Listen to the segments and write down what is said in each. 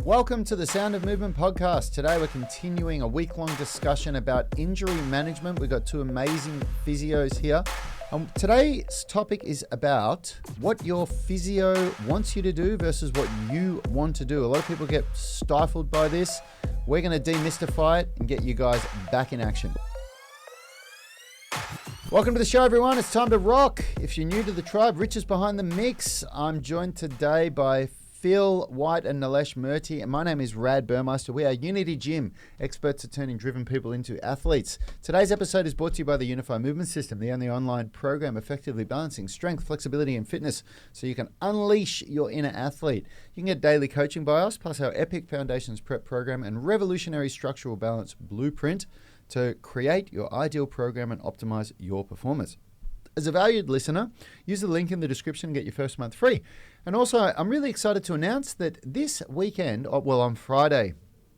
Welcome to the Sound of Movement podcast. Today we're continuing a week-long discussion about injury management. We've got two amazing physios here. Today's topic is about what your physio wants you to do versus what you want to do. A lot of people get stifled by this. We're going to demystify it and get you guys back in action. Welcome to the show, everyone. It's time to rock. If you're new to the tribe, Rich is behind the mix. I'm joined today by Phil, White, and Nalesh Murty, and my name is Rad Burmeister. We are Unity Gym, experts at turning driven people into athletes. Today's episode is brought to you by the Unified Movement System, the only online program effectively balancing strength, flexibility, and fitness so you can unleash your inner athlete. You can get daily coaching by us, plus our epic Foundations Prep program and revolutionary structural balance blueprint to create your ideal program and optimize your performance. As a valued listener, use the link in the description and get your first month free. And also, I'm really excited to announce that this weekend, on Friday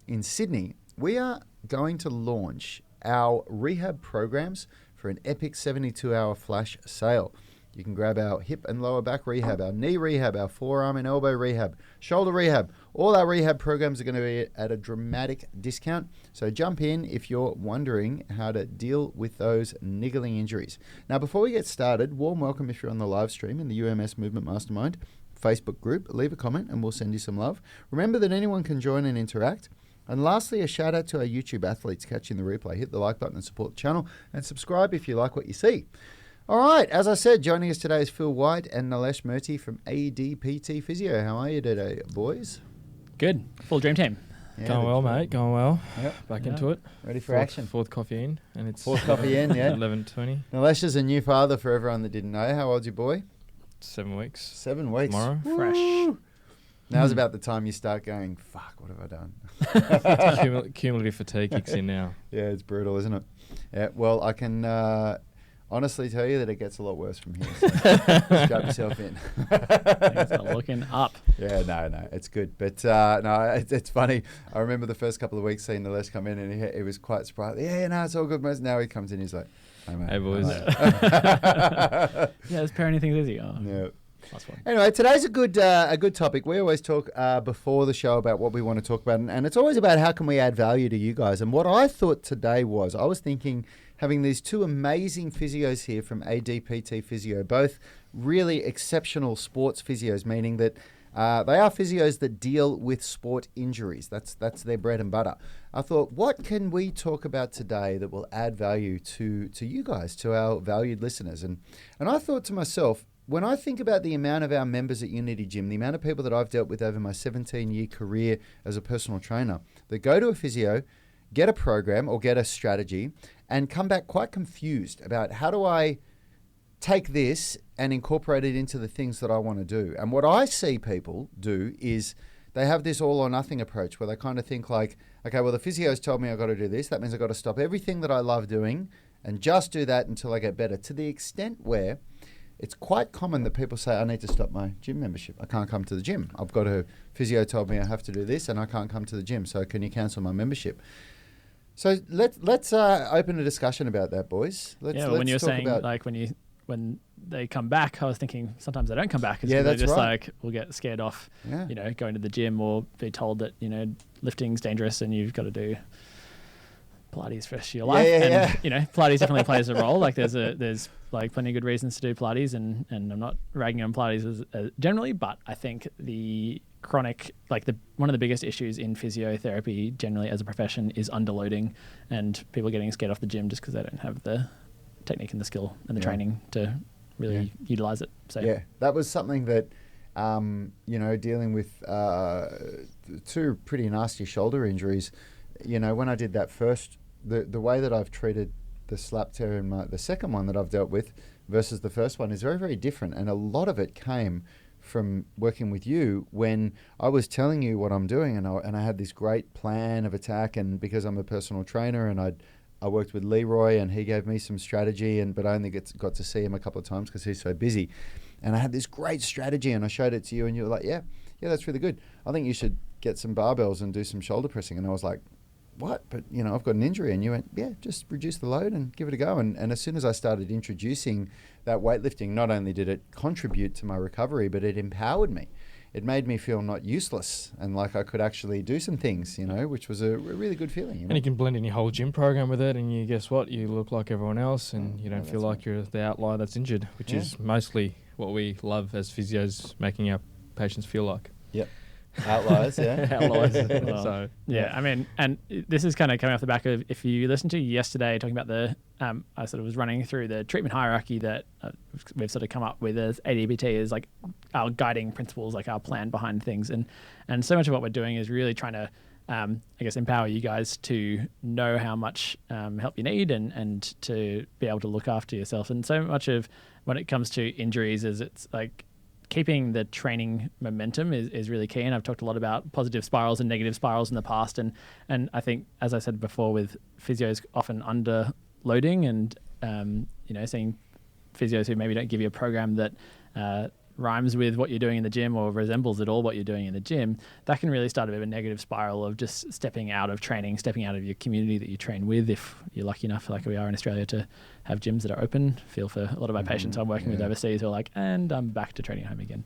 in Sydney, we are going to launch our rehab programs for an epic 72-hour flash sale. You can grab our hip and lower back rehab, our knee rehab, our forearm and elbow rehab, shoulder rehab. All our rehab programs are going to be at a dramatic discount. So jump in if you're wondering how to deal with those niggling injuries. Now, before we get started, warm welcome if you're on the live stream in the UMS Movement Mastermind Facebook group. Leave a comment and we'll send you some love. Remember that anyone can join and interact. And lastly, a shout out to our YouTube athletes catching the replay. Hit the like button and support the channel and subscribe if you like what you see. All right, as I said, joining us today is Phil White and Nalesh Murty from ADPT Physio. How are you today, boys? Good. Full dream team. Yeah, going well, mate. Going well. Yep. Back into it. Ready for action. Fourth coffee in. And it's fourth coffee in, yeah. 11:20. Nalesh is a new father for everyone that didn't know. How old's your boy? 7 weeks. 7 weeks. Tomorrow. Woo. Fresh. Now's about the time you start going, fuck, what have I done? Cumulative fatigue kicks in now. Yeah, it's brutal, isn't it? Yeah, well, I can honestly tell you that it gets a lot worse from here. So strap yourself in. Things are looking up. Yeah, no, it's good. But no, it's funny. I remember the first couple of weeks seeing Nalesh come in and he was quite surprised. Yeah, no, it's all good, mate. Now he comes in, he's like, hey, mate. Hey, boys. Yeah, this parenting thing's easy. Oh. Yeah. That's fun. Anyway, today's a good topic. We always talk before the show about what we want to talk about, and it's always about how can we add value to you guys. And what I thought today was, I was thinking having these two amazing physios here from ADPT Physio, both really exceptional sports physios, meaning that they are physios that deal with sport injuries. That's their bread and butter. I thought, what can we talk about today that will add value to you guys, to our valued listeners? And I thought to myself, when I think about the amount of our members at Unity Gym, the amount of people that I've dealt with over my 17-year career as a personal trainer that go to a physio, get a program or get a strategy and come back quite confused about how do I take this and incorporate it into the things that I want to do. And what I see people do is they have this all or nothing approach where they kind of think like, okay, well, the physio's told me I've got to do this. That means I've got to stop everything that I love doing and just do that until I get better, to the extent where it's quite common that people say, I need to stop my gym membership. I can't come to the gym. I've got a physio told me I have to do this and I can't come to the gym. So can you cancel my membership? So let's open a discussion about that, boys. Let's when you're talk saying about like when they come back, I was thinking sometimes they don't come back. Yeah, that's just right. like will get scared off, Yeah. Going to the gym or be told that, lifting's dangerous and you've got to do Pilates for the rest of your life. Yeah. Pilates definitely plays a role. Like there's like plenty of good reasons to do Pilates and I'm not ragging on Pilates as generally, but I think the chronic, one of the biggest issues in physiotherapy generally as a profession is underloading and people getting scared off the gym just because they don't have the technique and the skill and the training to really utilize it. So yeah, that was something that, dealing with two pretty nasty shoulder injuries, when I did that first, the way that I've treated the slap tear in the second one that I've dealt with versus the first one is very, very different. And a lot of it came from working with you when I was telling you what I'm doing and I had this great plan of attack, and because I'm a personal trainer and I worked with Leroy and he gave me some strategy, but I only got to see him a couple of times because he's so busy. And I had this great strategy and I showed it to you and you were like, yeah, that's really good. I think you should get some barbells and do some shoulder pressing. And I was like, what? But, I've got an injury. And you went, yeah, just reduce the load and give it a go. And as soon as I started introducing that weightlifting, not only did it contribute to my recovery, but it empowered me. it made me feel not useless and like I could actually do some things, which was a really good feeling. And you can blend in your whole gym program with it, and you guess what? You look like everyone else, and you don't feel like you're the outlier that's injured, which is mostly what we love as physios, making our patients feel like. Yep. Outliers, yeah. Outliers. Well, So yeah, I mean, and this is kind of coming off the back of, if you listened to yesterday talking about the, I sort of was running through the treatment hierarchy that we've sort of come up with as ADBT is like our guiding principles, like our plan behind things. And so much of what we're doing is really trying to, I guess, empower you guys to know how much help you need and to be able to look after yourself. And so much of when it comes to injuries is it's like, keeping the training momentum is really key. And I've talked a lot about positive spirals and negative spirals in the past. And I think, as I said before, with physios often underloading and, seeing physios who maybe don't give you a program that rhymes with what you're doing in the gym or resembles at all what you're doing in the gym, that can really start a bit of a negative spiral of just stepping out of training, stepping out of your community that you train with. If you're lucky enough, like we are in Australia, to have gyms that are open, feel for a lot of my patients I'm working with overseas who are like, and I'm back to training at home again.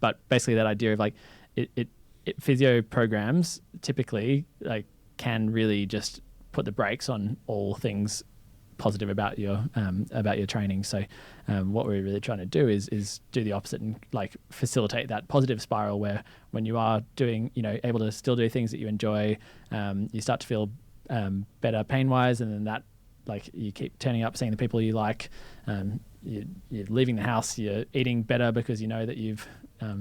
But basically that idea of like physio programs typically like can really just put the brakes on all things positive about your training. So what we're really trying to do is do the opposite and like facilitate that positive spiral where when you are doing, able to still do things that you enjoy, you start to feel better pain wise, and then that like you keep turning up, seeing the people you like, you're leaving the house, you're eating better because you know that you've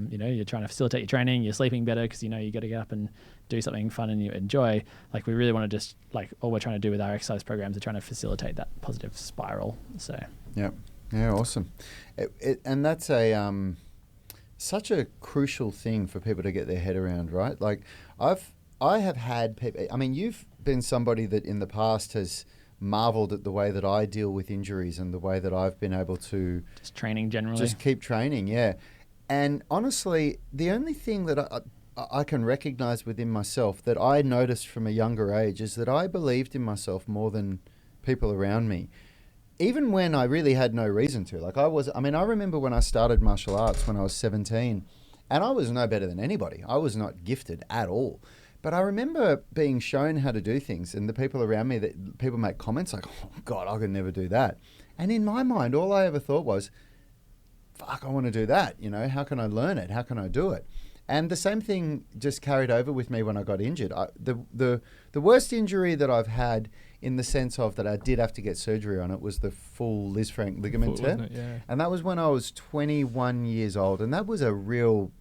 you're trying to facilitate your training, you're sleeping better because you got to get up and do something fun and you enjoy. Like we really want to just like all we're trying to do with our exercise programs are trying to facilitate that positive spiral. So yeah, awesome. And that's a such a crucial thing for people to get their head around, right? Like I have had people. I mean, you've been somebody that in the past has marveled at the way that I deal with injuries and the way that I've been able to just training generally, just keep training. Yeah. And honestly, the only thing that I can recognize within myself that I noticed from a younger age is that I believed in myself more than people around me, even when I really had no reason to. Like I remember when I started martial arts when I was 17, and I was no better than anybody. I was not gifted at all. But I remember being shown how to do things, and the people around me, that people make comments like, oh God, I could never do that. And in my mind, all I ever thought was, fuck, I want to do that. How can I learn it? How can I do it? And the same thing just carried over with me when I got injured. The worst injury that I've had, in the sense of that I did have to get surgery on it, was the full Liz Frank ligament tear. Yeah. And that was when I was 21 years old. And that was a real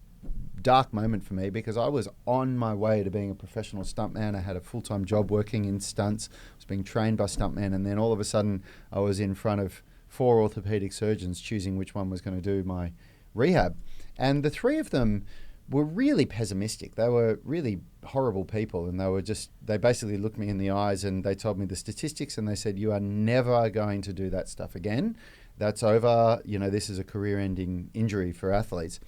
dark moment for me because I was on my way to being a professional stuntman. I had a full-time job working in stunts. I was being trained by stuntmen. And then all of a sudden I was in front of 4 orthopedic surgeons choosing which one was going to do my rehab. And the 3 of them were really pessimistic. They were really horrible people, and they basically looked me in the eyes and they told me the statistics, and they said, you are never going to do that stuff again. That's over. This is a career-ending injury for athletes.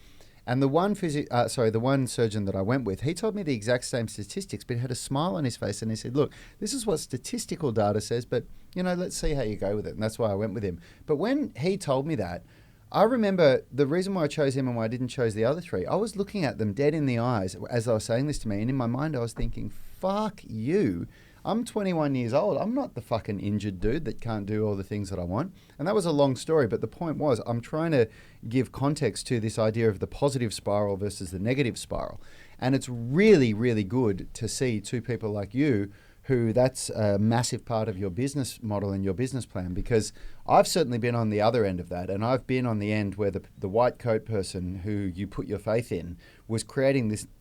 And the one surgeon that I went with, he told me the exact same statistics, but he had a smile on his face and he said, look, this is what statistical data says, but let's see how you go with it. And that's why I went with him. But when he told me that, I remember the reason why I chose him and why I didn't choose the other 3. I was looking at them dead in the eyes as they were saying this to me. And in my mind, I was thinking, fuck you. I'm 21 years old. I'm not the fucking injured dude that can't do all the things that I want. And that was a long story. But the point was, I'm trying to give context to this idea of the positive spiral versus the negative spiral. And it's really, really good to see 2 people like you who that's a massive part of your business model and your business plan, because I've certainly been on the other end of that, and I've been on the end where the white coat person who you put your faith in was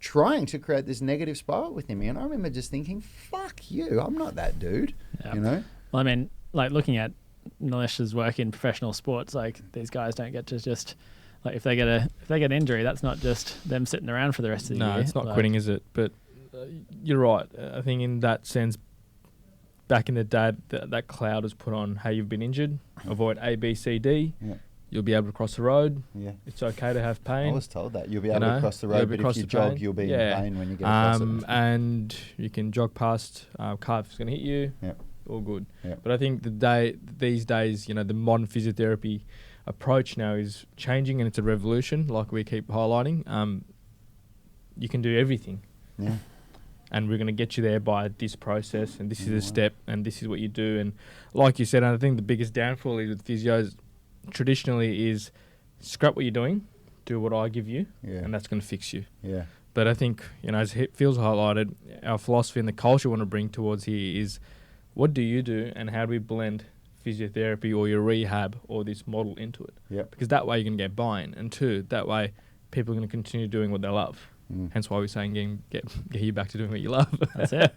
trying to create this negative spiral within me. And I remember just thinking, fuck you, I'm not that dude, Well, I mean, like looking at Nalesh's work in professional sports, like these guys don't get to just, like if they get an injury, that's not just them sitting around for the rest of the year. No, it's not quitting, is it? But you're right. I think in that sense, back in the day, that cloud was put on, hey, you've been injured, avoid A, B, C, D. Yeah. You'll be able to cross the road. Yeah. It's okay to have pain. I was told that. You'll be able to cross the road, but if you jog, you'll be in pain when you get across it. And you can jog past, calf's going to hit you. Yeah. All good. Yeah. But I think these days, the modern physiotherapy approach now is changing, and it's a revolution, like we keep highlighting. you can do everything. Yeah. And we're going to get you there by this process, and this is a step, and this is what you do. And like you said, I think the biggest downfall is with physios traditionally is scrap what you're doing, do what I give you, and that's going to fix you. Yeah. But I think, as Phil's highlighted, our philosophy and the culture we want to bring towards here is what do you do and how do we blend physiotherapy or your rehab or this model into it? Yep. Because that way you can get buy-in, and two, that way people are going to continue doing what they love. Hence why we're saying get you back to doing what you love. That's it.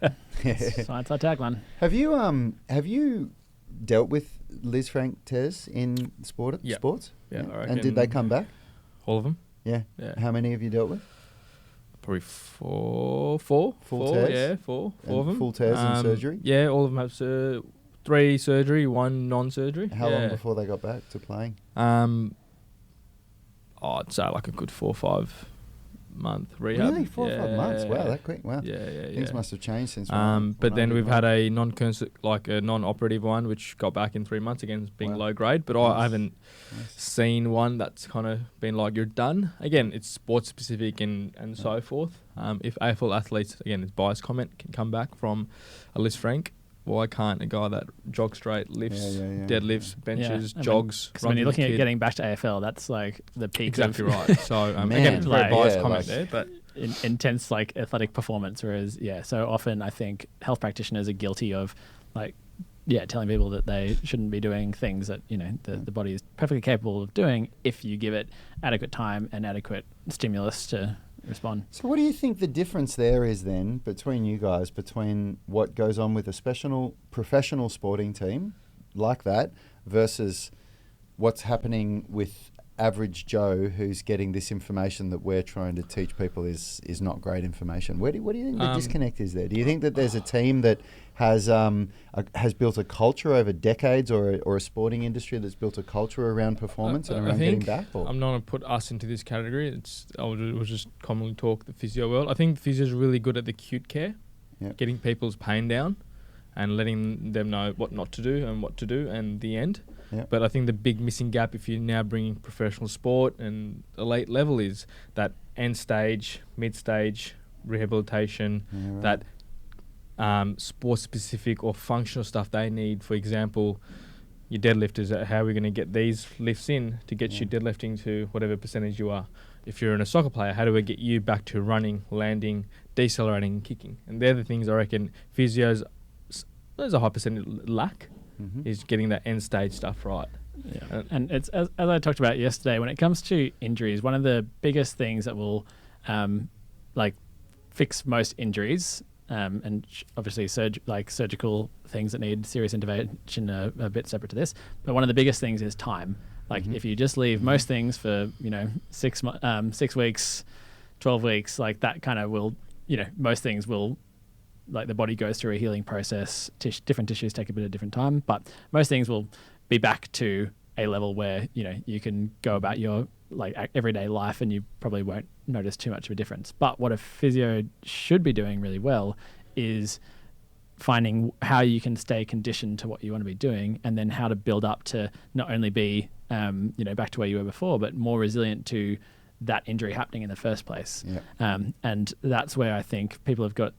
So that's our tagline. Have you dealt with Liz Frank Tez in sports? Yeah, I reckon. And did they come back? All of them? Yeah. How many have you dealt with? Probably four. Full tears? Yeah, four of them. Full tears and surgery? Yeah, all of them have 3 surgery, 1 non-surgery. How long before they got back to playing? I'd say like a good 4 or 5 month rehab. Really? 4 or 5 months? Wow, that quick. Wow. Yeah. Things must have changed since. But then we've had a non-operative one, which got back in 3 months again, being low grade. But I haven't seen one that's kind of been like you're done. Again, it's sports specific and so forth. If AFL athletes, again, it's bias comment, can come back from a Liz Frank. Why can't a guy that jogs straight, lifts, deadlifts, benches, jogs? Because when you're looking at getting back to AFL, that's like the peak. Exactly right. So again, it's very biased comment there, but intense like athletic performance. Whereas so often I think health practitioners are guilty of telling people that they shouldn't be doing things that the body is perfectly capable of doing if you give it adequate time and adequate stimulus to respond. So what do you think the difference there is then between you guys, between what goes on with a professional sporting team like that versus what's happening with average Joe who's getting this information that we're trying to teach people is not great information? What do you think the disconnect is there? Do you think that there's a team that has built a culture over decades, or a sporting industry that's built a culture around performance and around getting back? Or? I'm not going to put us into this category. We'll just commonly talk the physio world. I think physios are really good at the acute care, getting people's pain down and letting them know what not to do and what to do and the end. Yep. But I think the big missing gap, if you're now bringing professional sport and elite level, is that end stage, mid stage rehabilitation, that sport specific or functional stuff they need. For example, your deadlifters, how are we going to get these lifts in to get you deadlifting to whatever percentage you are? If you're a soccer player, how do we get you back to running, landing, decelerating and kicking? And they're the things I reckon physios, there's a high percentage lack. Is getting that end stage stuff right. Yeah. And it's as I talked about yesterday, when it comes to injuries, one of the biggest things that will fix most injuries, and obviously surgical things that need serious intervention are a bit separate to this, but one of the biggest things is time. If you just leave most things for 6 weeks, 12 weeks, like that kind of will, most things will, like the body goes through a healing process. Different tissues take a bit of different time, but most things will be back to a level where you can go about your everyday life and you probably won't notice too much of a difference. But what a physio should be doing really well is finding how you can stay conditioned to what you want to be doing, and then how to build up to not only be back to where you were before, but more resilient to that injury happening in the first place. And that's where I think people have got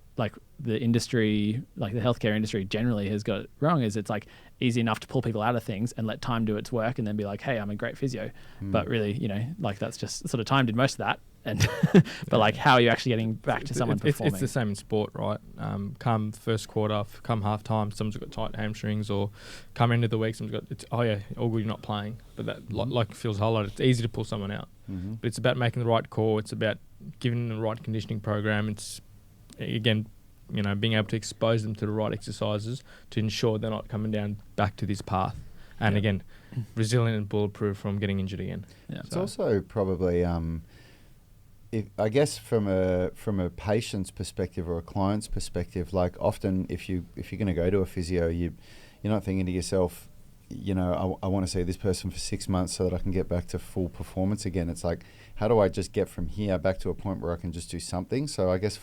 the industry, the healthcare industry generally has got it wrong, is it's easy enough to pull people out of things and let time do its work and then be like, hey, I'm a great physio. But really, that's just sort of time did most of that. And but how are you actually getting back to someone performing? It's the same in sport, right? Come first quarter, come half time, someone's got tight hamstrings, or come end of the week, someone's got, all good, you're not playing. But that, like Phil's highlighted, it's easy to pull someone out. But it's about making the right call. It's about giving them the right conditioning program. It's, again, being able to expose them to the right exercises to ensure they're not coming down back to this path. And again, resilient and bulletproof from getting injured again. Yeah. It's also probably, I guess from a patient's perspective or a client's perspective, often if you're going to go to a physio, you're not thinking to yourself, I want to see this person for 6 months so that I can get back to full performance again. It's how do I just get from here back to a point where I can just do something? So I guess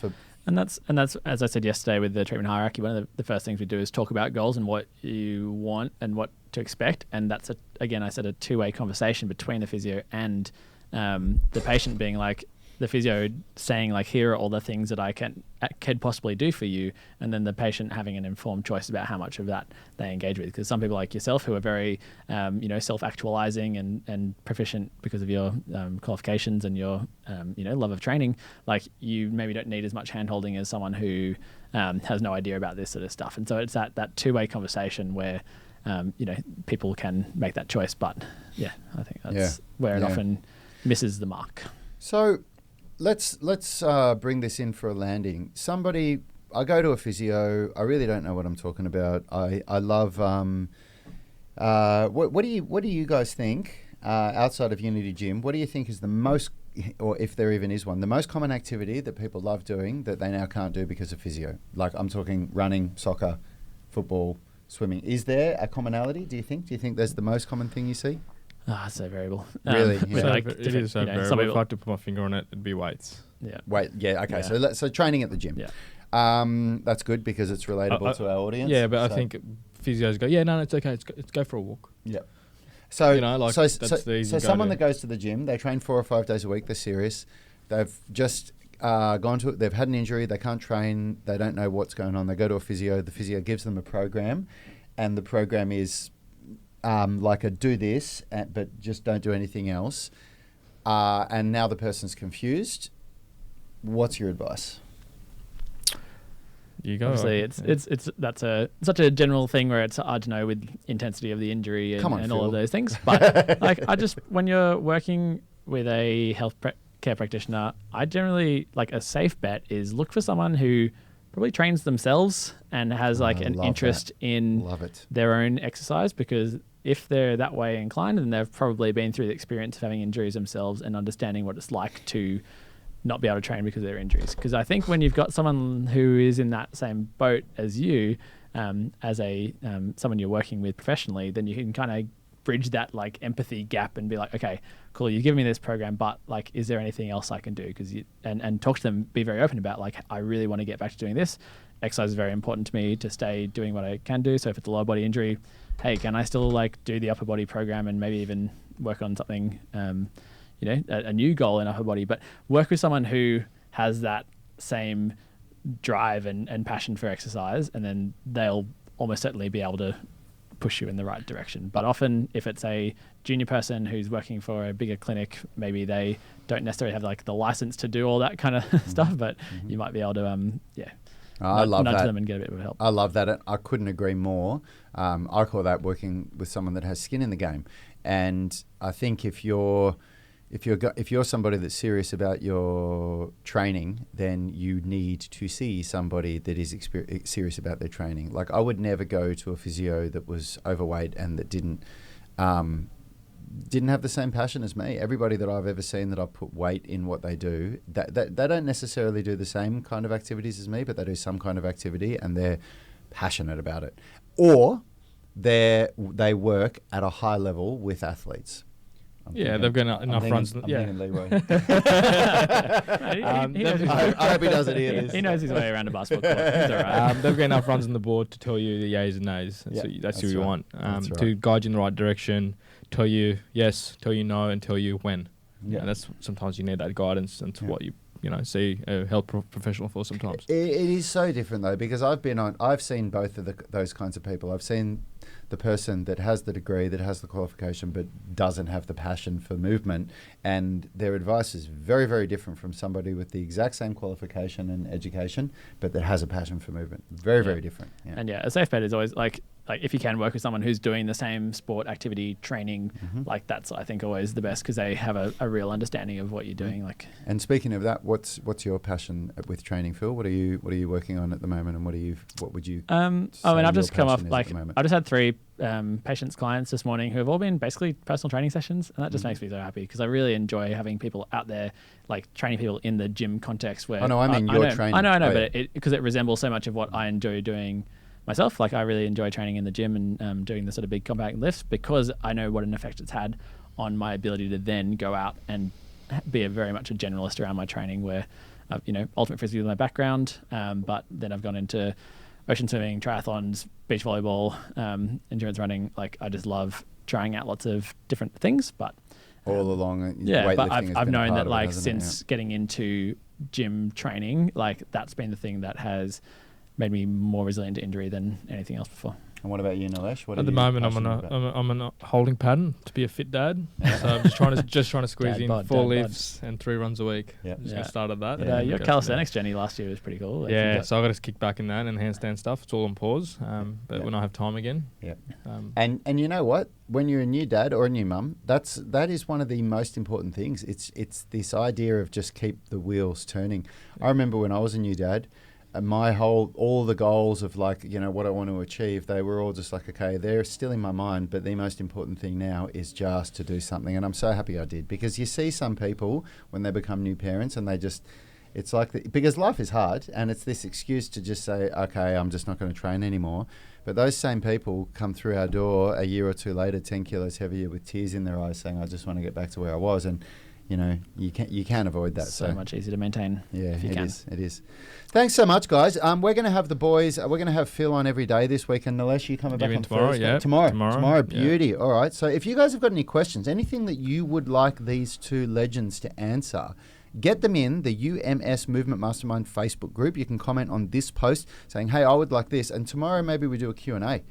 And that's as I said yesterday with the treatment hierarchy, one of the first things we do is talk about goals and what you want and what to expect. And that's a two-way conversation between the physio and the patient, being like, the physio saying like, here are all the things that I could possibly do for you, and then the patient having an informed choice about how much of that they engage with. Because some people like yourself who are very self-actualizing and proficient because of your qualifications and your love of training, like you maybe don't need as much hand-holding as someone who has no idea about this sort of stuff. And so it's that two-way conversation where people can make that choice. But yeah, I think that's where it often misses the mark. So let's bring this in for a landing. I go to a physio. I really don't know what I'm talking about. I love. What do you guys think outside of Unity Gym? What do you think is the most, or if there even is one, the most common activity that people love doing that they now can't do because of physio? Like I'm talking running, soccer, football, swimming. Is there a commonality? Do you think there's the most common thing you see? It's so variable. Really? It is so variable. If I had to put my finger on it, it'd be weights. Yeah. Wait. Yeah. Okay. Yeah. So training at the gym. Yeah. That's good because it's relatable to our audience. Yeah, but I think physios go, no, it's okay. Let's go for a walk. Yeah. So that's the easy so someone that goes to the gym, they train 4 or 5 days a week. They're serious. They've just gone to it. They've had an injury. They can't train. They don't know what's going on. They go to a physio. The physio gives them a program, and the program is like a do this, but just don't do anything else. And now the person's confused. What's your advice? You go. Obviously, it's such a general thing where it's hard to know with intensity of the injury and all of those things. But when you're working with a care practitioner, I generally a safe bet is look for someone who probably trains themselves and has an interest in their own exercise, because if they're that way inclined, then they've probably been through the experience of having injuries themselves and understanding what it's like to not be able to train because of their injuries. Because I think when you've got someone who is in that same boat as you, as someone you're working with professionally, then you can kind of bridge that empathy gap and be like, okay, cool, you give me this program, but is there anything else I can do? Because and talk to them, be very open about I really want to get back to doing this. Exercise is very important to me to stay doing what I can do. So if it's a lower body injury, hey, can I still do the upper body program and maybe even work on something, a new goal in upper body? But work with someone who has that same drive and passion for exercise, and then they'll almost certainly be able to push you in the right direction. But often if it's a junior person who's working for a bigger clinic, maybe they don't necessarily have the license to do all that kind of stuff, but you might be able to I love nudge that. them and get a bit of help. I love that. I couldn't agree more. I call that working with someone that has skin in the game. And I think if you're somebody that's serious about your training, then you need to see somebody that is serious about their training. I would never go to a physio that was overweight and that didn't have the same passion as me. Everybody that I've ever seen that I've put weight in what they do, they don't necessarily do the same kind of activities as me, but they do some kind of activity and they're passionate about it. Or they work at a high level with athletes. They've got enough runs. Leroy. I hope he doesn't hear this. He knows his way around a basketball court. He's all right. They've got enough runs on the board to tell you the yays and nays. That's who you want. To guide you in the right direction, tell you yes, tell you no, and tell you when. Yeah, and that's sometimes you need that guidance into what you see a health professional for sometimes. It is so different though, because I've seen both of those kinds of people. I've seen the person that has the degree, that has the qualification, but doesn't have the passion for movement, and their advice is very, very different from somebody with the exact same qualification and education, but that has a passion for movement. Very, very different. Yeah. And a safe bet is always if you can work with someone who's doing the same sport activity training, that's I think always the best, because they have a real understanding of what you're doing. And speaking of that, what's your passion with training, Phil? What are you working on at the moment, and what would you? I've just come off I just had 3 patients, clients this morning who have all been basically personal training sessions, and that just makes me so happy, because I really enjoy having people out there training people in the gym context where your training. I know, but because it resembles so much of what I enjoy doing myself. I really enjoy training in the gym and doing the sort of big compact lifts, because I know what an effect it's had on my ability to then go out and be very much a generalist around my training, where ultimate frisbee is my background, but then I've gone into ocean swimming, triathlons, beach volleyball, endurance running. I just love trying out lots of different things, but all along. Yeah, but weightlifting has I've been a known part that of it, like hasn't it? since getting into gym training, like that's been the thing that has made me more resilient to injury than anything else before. And what about you, Nalesh? What At are the you moment, passionate about? I'm on a holding pattern to be a fit dad. So I'm just trying to squeeze Dad in bod, 4 dad lifts and 3 runs a week. Yep. Just Yeah. gonna start at that. But Yeah, your go from calisthenics journey last year was pretty cool. Like, there. you Yeah, got- so I got to kick back in that and handstand stuff. It's all on pause. But Yeah. when I have time again, Yeah. um, And you know what? When you're a new dad or a new mum, that is one of the most important things. It's this idea of just keep the wheels turning. I remember when I was a new dad, all the goals of like, you know, what I want to achieve, they were all just like, okay, they're still in my mind, but the most important thing now is just to do something. And I'm so happy I did, because you see some people when they become new parents and they just, it's like, because life is hard and it's this excuse to just say, okay, I'm just not going to train anymore. But those same people come through our door a year or two later, 10 kilos heavier with tears in their eyes saying, I just want to get back to where I was. And, you know, you can't avoid that. so much easier to maintain. Yeah, if you can. it is. Thanks so much, guys. We're going to have the boys. We're going to have Phil on every day this week, and Nalesh, you coming back Even on tomorrow, Thursday? yeah. Tomorrow. Tomorrow, Beauty. All right. So if you guys have got any questions, anything that you would like these two legends to answer, get them in the UMS Movement Mastermind Facebook group. You can comment on this post saying, hey, I would like this. And tomorrow maybe we do a Q&A.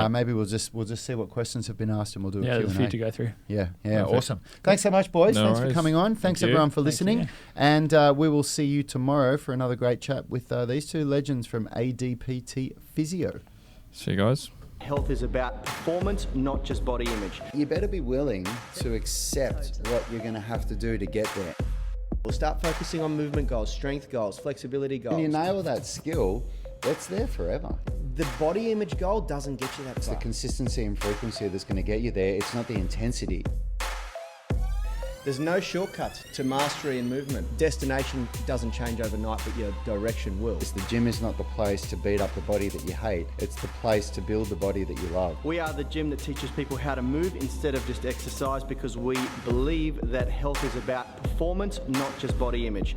Maybe we'll just see what questions have been asked and we'll do a Yeah, Q&A. there's a few to go through. Yeah, Perfect. awesome. Thanks so much, boys. No Thanks for worries. coming on. Thanks Thank you. everyone for Thanks listening. again. And we will see you tomorrow for another great chat with these two legends from ADPT Physio. see you guys. Health is about performance, not just body image. You better be willing to accept what you're going to have to do to get there. We'll start focusing on movement goals, strength goals, flexibility goals. When you nail that skill, it's there forever. The body image goal doesn't get you that It's the far. consistency and frequency that's going to get you there. It's not the intensity. There's no shortcuts to mastery and movement. Destination doesn't change overnight, but your direction will. The gym is not the place to beat up the body that you hate. It's the place to build the body that you love. We are the gym that teaches people how to move instead of just exercise, because we believe that health is about performance, not just body image.